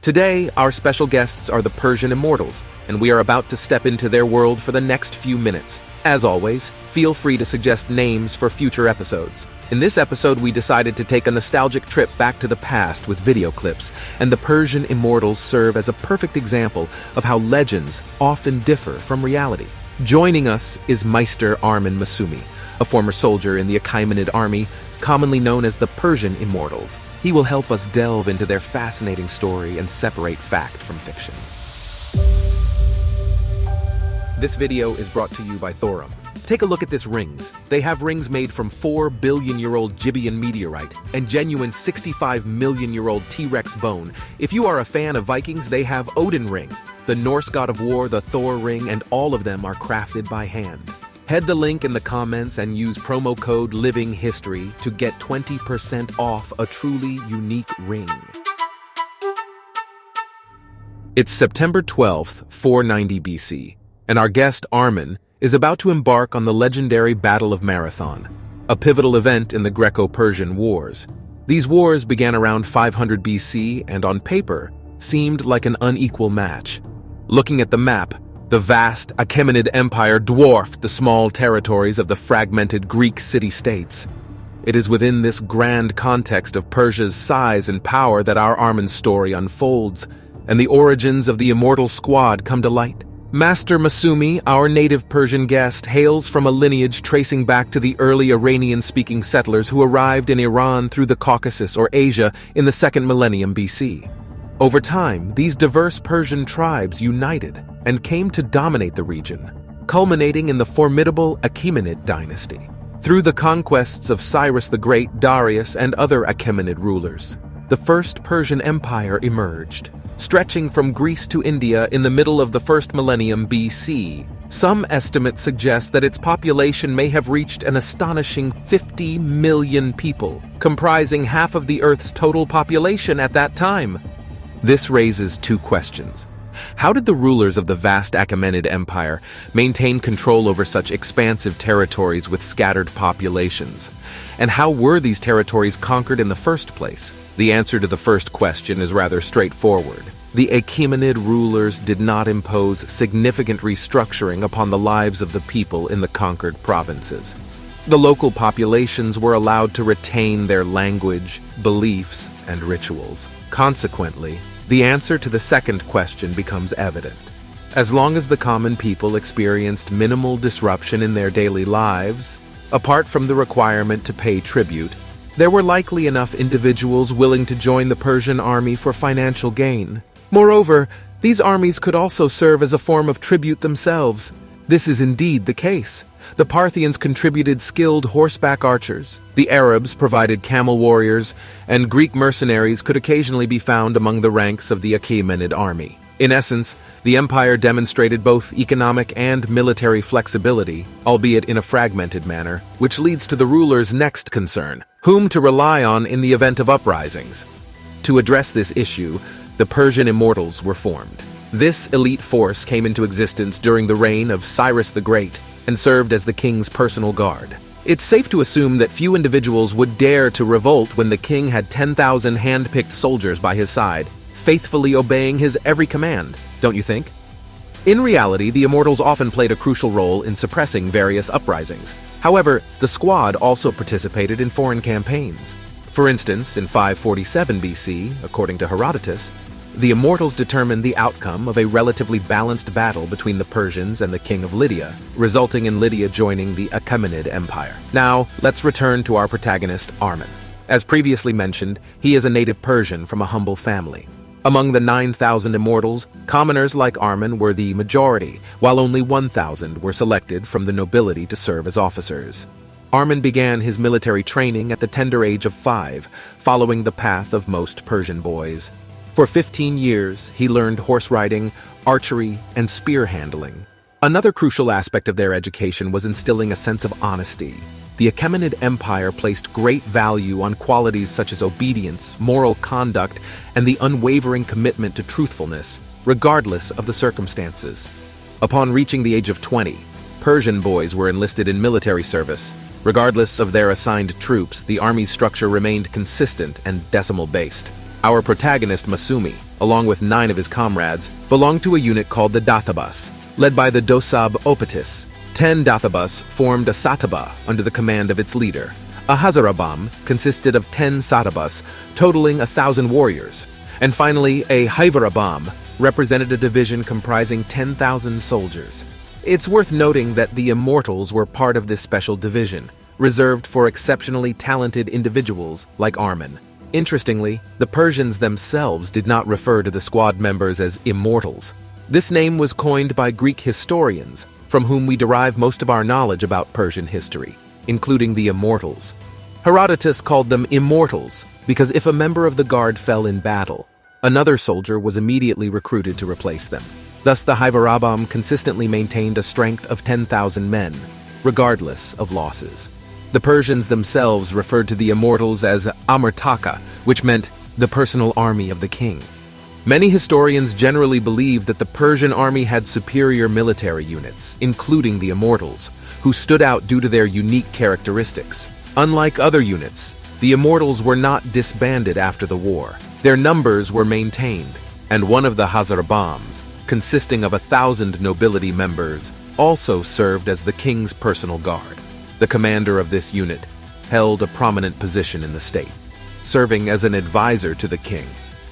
Today, our special guests are the Persian Immortals, and we are about to step into their world for the next few minutes. As always, feel free to suggest names for future episodes. In this episode, we decided to take a nostalgic trip back to the past with video clips, and the Persian Immortals serve as a perfect example of how legends often differ from reality. Joining us is Meister Armen Masumi, a former soldier in the Achaemenid army, commonly known as the Persian Immortals. He will help us delve into their fascinating story and separate fact from fiction. This video is brought to you by Thorum. Take a look at these rings. They have rings made from 4 billion-year-old Gibeon meteorite and genuine 65 million-year-old T-Rex bone. If you are a fan of Vikings, they have Odin ring, the Norse god of war, the Thor ring, and all of them are crafted by hand. Head the link in the comments and use promo code LIVINGHISTORY to get 20% off a truly unique ring. It's September 12th, 490 BC, and our guest Armen is about to embark on the legendary Battle of Marathon, a pivotal event in the Greco-Persian Wars. These wars began around 500 BC and on paper seemed like an unequal match. Looking at the map, the vast Achaemenid Empire dwarfed the small territories of the fragmented Greek city-states. It is within this grand context of Persia's size and power that our Armen's story unfolds, and the origins of the Immortal Squad come to light. Master Masumi, our native Persian guest, hails from a lineage tracing back to the early Iranian-speaking settlers who arrived in Iran through the Caucasus or Asia in the 2nd millennium BC. Over time, these diverse Persian tribes united and came to dominate the region, culminating in the formidable Achaemenid dynasty. Through the conquests of Cyrus the Great, Darius, and other Achaemenid rulers, the First Persian Empire emerged, stretching from Greece to India in the middle of the 1st millennium BC. Some estimates suggest that its population may have reached an astonishing 50 million people, comprising half of the Earth's total population at that time. This raises two questions. How did the rulers of the vast Achaemenid Empire maintain control over such expansive territories with scattered populations? And how were these territories conquered in the first place? The answer to the first question is rather straightforward. The Achaemenid rulers did not impose significant restructuring upon the lives of the people in the conquered provinces. The local populations were allowed to retain their language, beliefs, and rituals. Consequently, the answer to the second question becomes evident. As long as the common people experienced minimal disruption in their daily lives, apart from the requirement to pay tribute, there were likely enough individuals willing to join the Persian army for financial gain. Moreover, these armies could also serve as a form of tribute themselves. This is indeed the case. The Parthians contributed skilled horseback archers, the Arabs provided camel warriors, and Greek mercenaries could occasionally be found among the ranks of the Achaemenid army. In essence, the empire demonstrated both economic and military flexibility, albeit in a fragmented manner, which leads to the ruler's next concern: whom to rely on in the event of uprisings. To address this issue, the Persian Immortals were formed. This elite force came into existence during the reign of Cyrus the Great and served as the king's personal guard. It's safe to assume that few individuals would dare to revolt when the king had 10,000 hand-picked soldiers by his side, faithfully obeying his every command, don't you think? In reality, the Immortals often played a crucial role in suppressing various uprisings. However, the squad also participated in foreign campaigns. For instance, in 547 BC, according to Herodotus, the Immortals determined the outcome of a relatively balanced battle between the Persians and the king of Lydia, resulting in Lydia joining the Achaemenid Empire. Now, let's return to our protagonist, Armen. As previously mentioned, he is a native Persian from a humble family. Among the 9,000 Immortals, commoners like Armen were the majority, while only 1,000 were selected from the nobility to serve as officers. Armen began his military training at the tender age of 5, following the path of most Persian boys. For 15 years, he learned horse riding, archery, and spear handling. Another crucial aspect of their education was instilling a sense of honesty. The Achaemenid Empire placed great value on qualities such as obedience, moral conduct, and the unwavering commitment to truthfulness, regardless of the circumstances. Upon reaching the age of 20, Persian boys were enlisted in military service. Regardless of their assigned troops, the army's structure remained consistent and decimal-based. Our protagonist, Masumi, along with 9 of his comrades, belonged to a unit called the Dathabas, led by the Dosab Opatis. 10 Dathabas formed a Sataba under the command of its leader. A Hazarabam consisted of 10 Satabas, totaling 1,000 warriors. And finally, a Hyvarabam represented a division comprising 10,000 soldiers. It's worth noting that the Immortals were part of this special division, reserved for exceptionally talented individuals like Armin. Interestingly, the Persians themselves did not refer to the squad members as Immortals. This name was coined by Greek historians, from whom we derive most of our knowledge about Persian history, including the Immortals. Herodotus called them Immortals because if a member of the guard fell in battle, another soldier was immediately recruited to replace them. Thus, the Hyvarabam consistently maintained a strength of 10,000 men, regardless of losses. The Persians themselves referred to the Immortals as Amartaka, which meant the personal army of the king. Many historians generally believe that the Persian army had superior military units, including the Immortals, who stood out due to their unique characteristics. Unlike other units, the Immortals were not disbanded after the war. Their numbers were maintained, and one of the Hazarabams, consisting of 1,000 nobility members, also served as the king's personal guard. The commander of this unit held a prominent position in the state, serving as an advisor to the king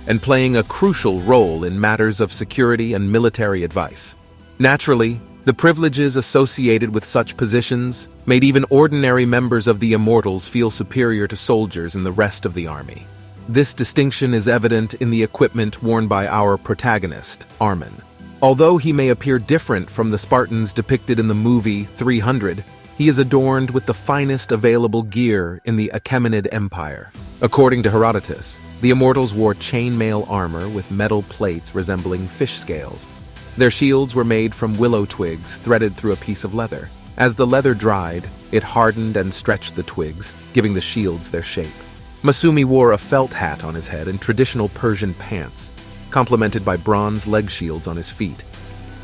and playing a crucial role in matters of security and military advice. Naturally, the privileges associated with such positions made even ordinary members of the Immortals feel superior to soldiers in the rest of the army. This distinction is evident in the equipment worn by our protagonist, Armin. Although he may appear different from the Spartans depicted in the movie 300, he is adorned with the finest available gear in the Achaemenid Empire. According to Herodotus, the Immortals wore chainmail armor with metal plates resembling fish scales. Their shields were made from willow twigs threaded through a piece of leather. As the leather dried, it hardened and stretched the twigs, giving the shields their shape. Masumi wore a felt hat on his head and traditional Persian pants, complemented by bronze leg shields on his feet.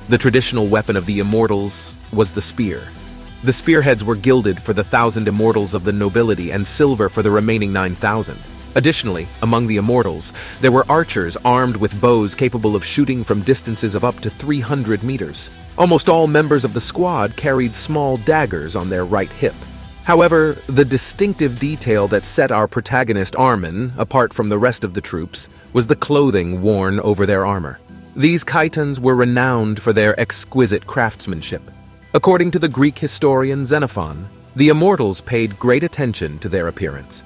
The traditional weapon of the Immortals was the spear. The spearheads were gilded for the 1,000 Immortals of the nobility and silver for the remaining 9,000. Additionally, among the Immortals, there were archers armed with bows capable of shooting from distances of up to 300 meters. Almost all members of the squad carried small daggers on their right hip. However, the distinctive detail that set our protagonist Armin apart from the rest of the troops was the clothing worn over their armor. These chitons were renowned for their exquisite craftsmanship. According to the Greek historian Xenophon, the Immortals paid great attention to their appearance.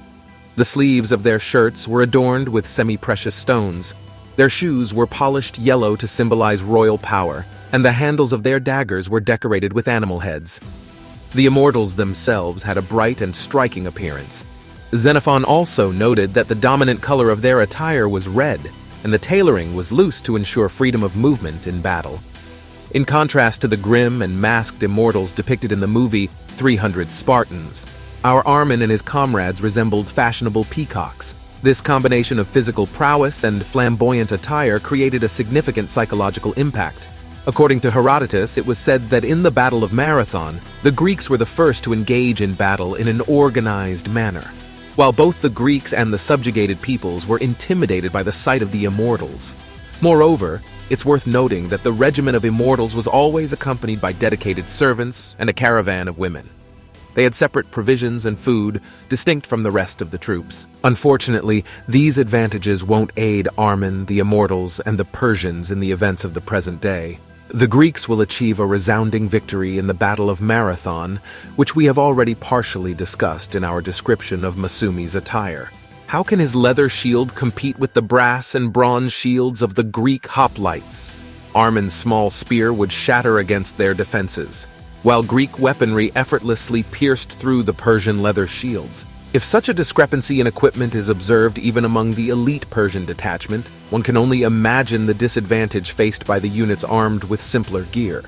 The sleeves of their shirts were adorned with semi-precious stones. Their shoes were polished yellow to symbolize royal power, and the handles of their daggers were decorated with animal heads. The Immortals themselves had a bright and striking appearance. Xenophon also noted that the dominant color of their attire was red, and the tailoring was loose to ensure freedom of movement in battle. In contrast to the grim and masked Immortals depicted in the movie 300 Spartans, our Armin and his comrades resembled fashionable peacocks. This combination of physical prowess and flamboyant attire created a significant psychological impact. According to Herodotus, it was said that in the Battle of Marathon, the Greeks were the first to engage in battle in an organized manner, while both the Greeks and the subjugated peoples were intimidated by the sight of the Immortals. Moreover, it's worth noting that the regiment of Immortals was always accompanied by dedicated servants and a caravan of women. They had separate provisions and food, distinct from the rest of the troops. Unfortunately, these advantages won't aid Armin, the Immortals, and the Persians in the events of the present day. The Greeks will achieve a resounding victory in the Battle of Marathon, which we have already partially discussed in our description of Masumi's attire. How can his leather shield compete with the brass and bronze shields of the Greek hoplites? Armin's small spear would shatter against their defenses, while Greek weaponry effortlessly pierced through the Persian leather shields. If such a discrepancy in equipment is observed even among the elite Persian detachment, one can only imagine the disadvantage faced by the units armed with simpler gear.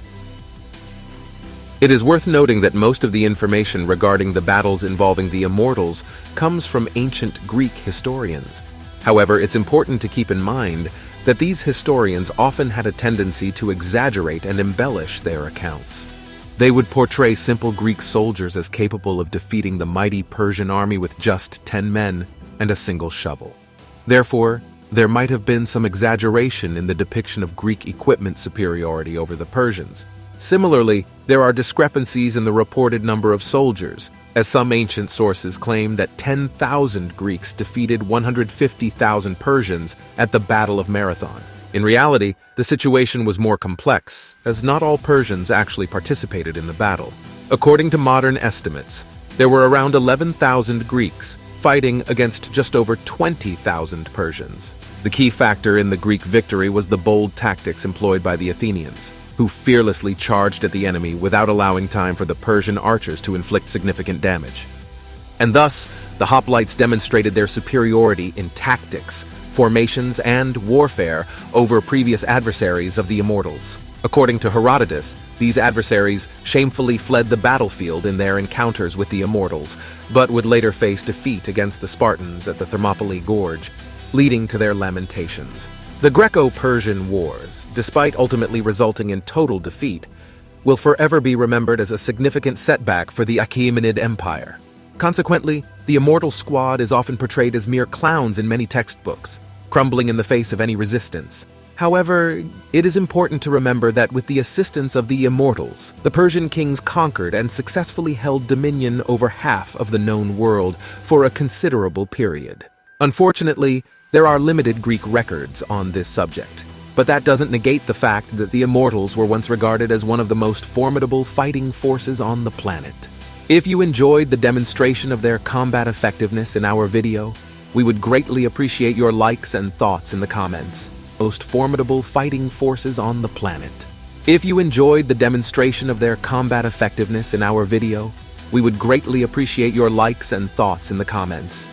It is worth noting that most of the information regarding the battles involving the Immortals comes from ancient Greek historians. However, it's important to keep in mind that these historians often had a tendency to exaggerate and embellish their accounts. They would portray simple Greek soldiers as capable of defeating the mighty Persian army with just 10 men and a single shovel. Therefore, there might have been some exaggeration in the depiction of Greek equipment superiority over the Persians. Similarly, there are discrepancies in the reported number of soldiers, as some ancient sources claim that 10,000 Greeks defeated 150,000 Persians at the Battle of Marathon. In reality, the situation was more complex, as not all Persians actually participated in the battle. According to modern estimates, there were around 11,000 Greeks fighting against just over 20,000 Persians. The key factor in the Greek victory was the bold tactics employed by the Athenians, who fearlessly charged at the enemy without allowing time for the Persian archers to inflict significant damage. And thus, the hoplites demonstrated their superiority in tactics, formations, and warfare over previous adversaries of the Immortals. According to Herodotus, these adversaries shamefully fled the battlefield in their encounters with the Immortals, but would later face defeat against the Spartans at the Thermopylae Gorge, leading to their lamentations. The Greco-Persian Wars, despite ultimately resulting in total defeat, will forever be remembered as a significant setback for the Achaemenid Empire. Consequently, the Immortal Squad is often portrayed as mere clowns in many textbooks, crumbling in the face of any resistance. However, it is important to remember that with the assistance of the Immortals, the Persian kings conquered and successfully held dominion over half of the known world for a considerable period. Unfortunately, there are limited Greek records on this subject, but that doesn't negate the fact that the Immortals were once regarded as one of the most formidable fighting forces on the planet. If you enjoyed the demonstration of their combat effectiveness in our video, we would greatly appreciate your likes and thoughts in the comments. Most formidable fighting forces on the planet. If you enjoyed the demonstration of their combat effectiveness in our video, we would greatly appreciate your likes and thoughts in the comments.